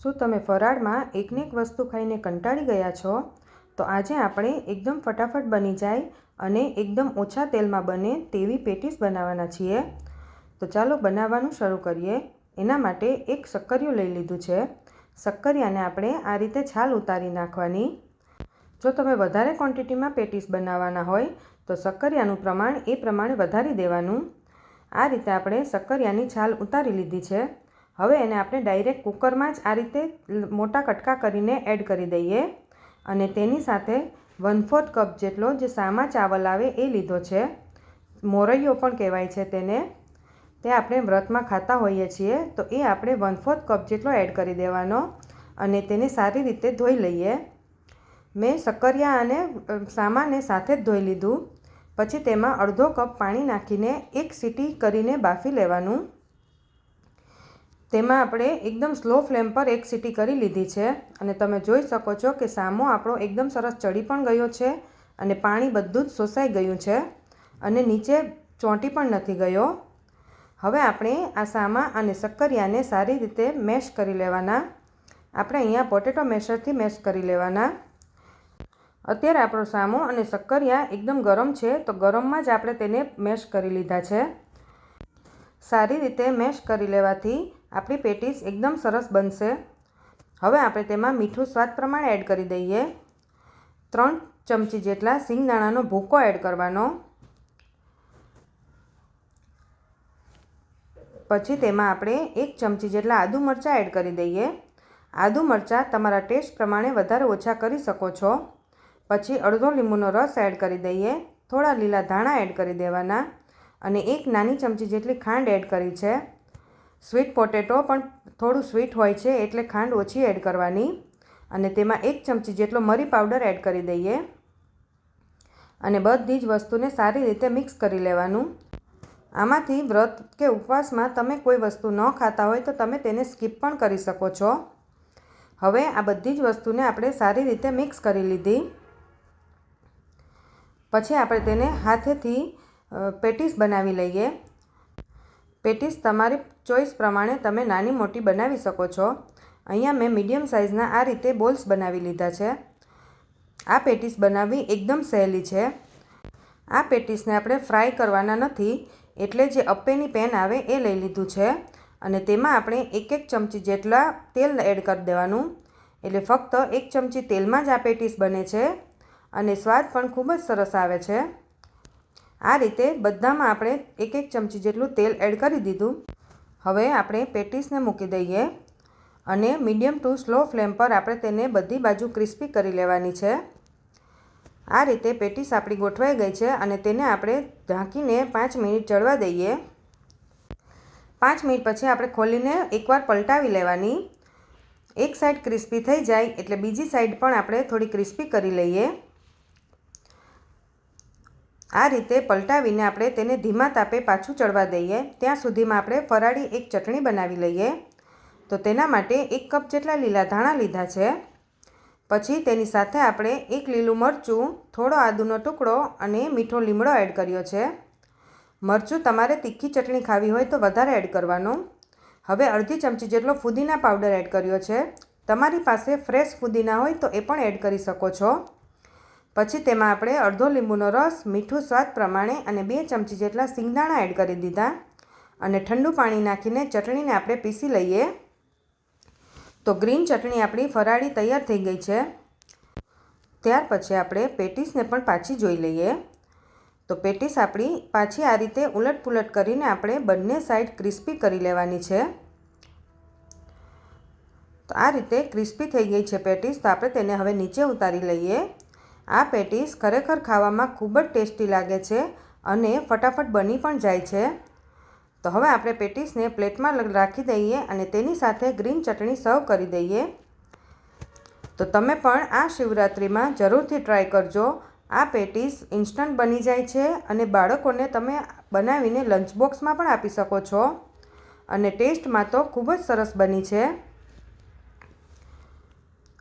શું તમે ફરાળમાં એકને એક વસ્તુ ખાઈને કંટાળી ગયા છો? તો આજે આપણે એકદમ ફટાફટ બની જાય અને એકદમ ઓછા તેલમાં બને તેવી પેટીસ બનાવવાના છીએ. તો ચાલો બનાવવાનું શરૂ કરીએ. એના માટે એક શક્કરિયું લઈ લીધું છે. શક્કરિયાને આપણે આ રીતે છાલ ઉતારી નાખવાની. જો તમે વધારે ક્વોન્ટિટીમાં પેટીસ બનાવવાના હોય તો શક્કરિયાનું પ્રમાણ એ પ્રમાણે વધારી દેવાનું. આ રીતે આપણે શક્કરિયાની છાલ ઉતારી લીધી છે. હવે એને આપણે ડાયરેક્ટ કુકરમાં જ આ રીતે મોટા કટકા કરીને એડ કરી દઈએ અને તેની સાથે 1/4 કપ જેટલો જે સામા ચાવલ આવે એ લીધો છે. મોરૈયો પણ કહેવાય છે તેને. તે આપણે વ્રતમાં ખાતા હોઈએ છીએ તો એ આપણે 1/4 કપ જેટલો એડ કરી દેવાનો અને તેને સારી રીતે ધોઈ લઈએ. મેં શક્કરિયા અને સામાને સાથે જ ધોઈ લીધું. પછી તેમાં અડધો કપ પાણી નાખીને એક સીટી કરીને બાફી લેવાનું. તેમાં આપણે એકદમ સ્લો ફ્લેમ પર એક સીટી કરી લીધી છે અને તમે જોઈ શકો છો કે સામો આપણો એકદમ સરસ ચડી પણ ગયો છે અને પાણી બધું જ શોષાઈ ગયું છે અને નીચે ચોંટી પણ નથી ગયો. હવે આપણે આ સામા અને શક્કરિયાને સારી રીતે મેશ કરી લેવાના. આપણે અહીંયા પોટેટો મેશરથી મેશ કરી લેવાના. અત્યારે આપણો સામો અને શક્કરિયા એકદમ ગરમ છે તો ગરમમાં જ આપણે તેને મેશ કરી લીધા છે. સારી રીતે મેશ કરી લેવાથી આપણી પેટીસ એકદમ સરસ બનશે. હવે આપણે તેમાં મીઠું સ્વાદ પ્રમાણે એડ કરી દઈએ. 3 ચમચી જેટલા સિંગદાણાનો ભૂકો એડ કરવાનો. પછી તેમાં આપણે 1 ચમચી જેટલા આદુ મરચાં એડ કરી દઈએ. આદુ મરચાં તમારા ટેસ્ટ પ્રમાણે વધારે ઓછા કરી શકો છો. પછી અડધો લીંબુનો રસ એડ કરી દઈએ. થોડા લીલા ધાણા એડ કરી દેવાના અને 1 નાની ચમચી જેટલી ખાંડ એડ કરી છે. સ્વીટ પોટેટો પણ થોડું સ્વીટ હોય છે એટલે ખાંડ ઓછી એડ કરવાની અને તેમાં 1 ચમચી જેટલો મરી પાવડર એડ કરી દઈએ અને બધી જ વસ્તુને સારી રીતે મિક્સ કરી લેવાનું. આમાંથી વ્રત કે ઉપવાસમાં તમે કોઈ વસ્તુ ન ખાતા હોય તો તમે તેને સ્કીપ પણ કરી શકો છો. હવે આ બધી જ વસ્તુને આપણે સારી રીતે મિક્સ કરી લીધી. પછી આપણે તેને હાથેથી પેટીસ બનાવી લઈએ. પેટીસ તમારી ચોઈસ પ્રમાણે તમે નાની મોટી બનાવી શકો છો. અહીંયા મેં મીડિયમ સાઇઝના આ રીતે બોલ્સ બનાવી લીધા છે. આ પેટીસ બનાવવી એકદમ સહેલી છે. આ પેટીસને આપણે ફ્રાય કરવાના નથી એટલે જે અપ્પેની પેન આવે એ લઈ લીધું છે અને તેમાં આપણે 1 ચમચી જેટલા તેલ એડ કરી દેવાનું. એટલે ફક્ત 1 ચમચી તેલમાં જ આ પેટીસ બને છે અને સ્વાદ પણ ખૂબ જ સરસ આવે છે. આ રીતે બધામાં આપણે 1 ચમચી જેટલું તેલ એડ કરી દીધું. હવે આપણે પેટીસને મૂકી દઈએ અને મીડિયમ ટુ સ્લો ફ્લેમ પર આપણે તેને બધી બાજુ ક્રિસ્પી કરી લેવાની છે. આ રીતે પેટીસ આપણી ગોઠવાઈ ગઈ છે અને તેને આપણે ઢાંકીને 5 મિનિટ ચડવા દઈએ. 5 મિનિટ પછી આપણે ખોલીને એકવાર પલટાવી લેવાની. એક સાઈડ ક્રિસ્પી થઈ જાય એટલે બીજી સાઈડ પણ આપણે થોડી ક્રિસ્પી કરી લઈએ. આ રીતે પલટાવીને આપણે તેને ધીમા તાપે પાછું ચડવા દઈએ. ત્યાં સુધીમાં આપણે ફરાળી એક ચટણી બનાવી લઈએ. તો તેના માટે 1 કપ જેટલા લીલા ધાણા લીધા છે. પછી તેની સાથે આપણે 1 લીલું મરચું, થોડો આદુનો ટુકડો અને મીઠો લીમડો એડ કર્યો છે. મરચું તમારે તીખી ચટણી ખાવી હોય તો વધારે એડ કરવાનું. હવે અડધી ચમચી જેટલો ફુદીના પાવડર એડ કર્યો છે. તમારી પાસે ફ્રેશ ફુદીના હોય તો એ પણ એડ કરી શકો છો. પછી તેમાં આપણે અડધો લીંબુનો રસ, મીઠું સ્વાદ પ્રમાણે અને 2 ચમચી જેટલા સિંગદાણા એડ કરી દીધા અને ઠંડુ પાણી નાખીને ચટણીને આપણે પીસી લઈએ. તો ગ્રીન ચટણી આપણી ફરાળી તૈયાર થઈ ગઈ છે. ત્યાર પછી આપણે પેટીસને પણ પાછી જોઈ લઈએ. તો પેટીસ આપણી પાછી આ રીતે ઉલટપુલટ કરીને આપણે બંને સાઈડ ક્રિસ્પી કરી લેવાની છે. તો આ રીતે ક્રિસ્પી થઈ ગઈ છે પેટીસ. તો આપણે તેને હવે નીચે ઉતારી લઈએ. આ પેટીસ ખરેખર ખાવામાં ખૂબ જ ટેસ્ટી લાગે છે અને ફટાફટ બની પણ જાય છે. તો હવે આપણે પેટીસને પ્લેટમાં રાખી દઈએ અને તેની સાથે ગ્રીન ચટણી સર્વ કરી દઈએ. તો તમે પણ આ શિવરાત્રિમાં જરૂરથી ટ્રાય કરજો. આ પેટીસ ઇન્સ્ટન્ટ બની જાય છે અને બાળકોને તમે બનાવીને લંચ બોક્સમાં પણ આપી શકો છો અને ટેસ્ટમાં તો ખૂબ જ સરસ બની છે.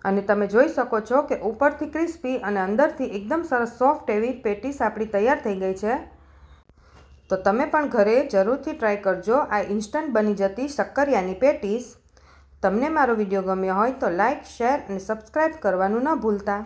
અને તમે જોઈ શકો છો કે ઉપરથી ક્રિસ્પી અને અંદરથી એકદમ સરસ સોફ્ટ એવી પેટીસ આપણી તૈયાર થઈ ગઈ છે. તો તમે પણ ઘરે જરૂરથી ટ્રાય કરજો આ ઇન્સ્ટન્ટ બની જતી શક્કરિયાની પેટીસ. તમને મારો વિડીયો ગમ્યો હોય તો લાઇક, શેર અને સબસ્ક્રાઈબ કરવાનું ન ભૂલતા.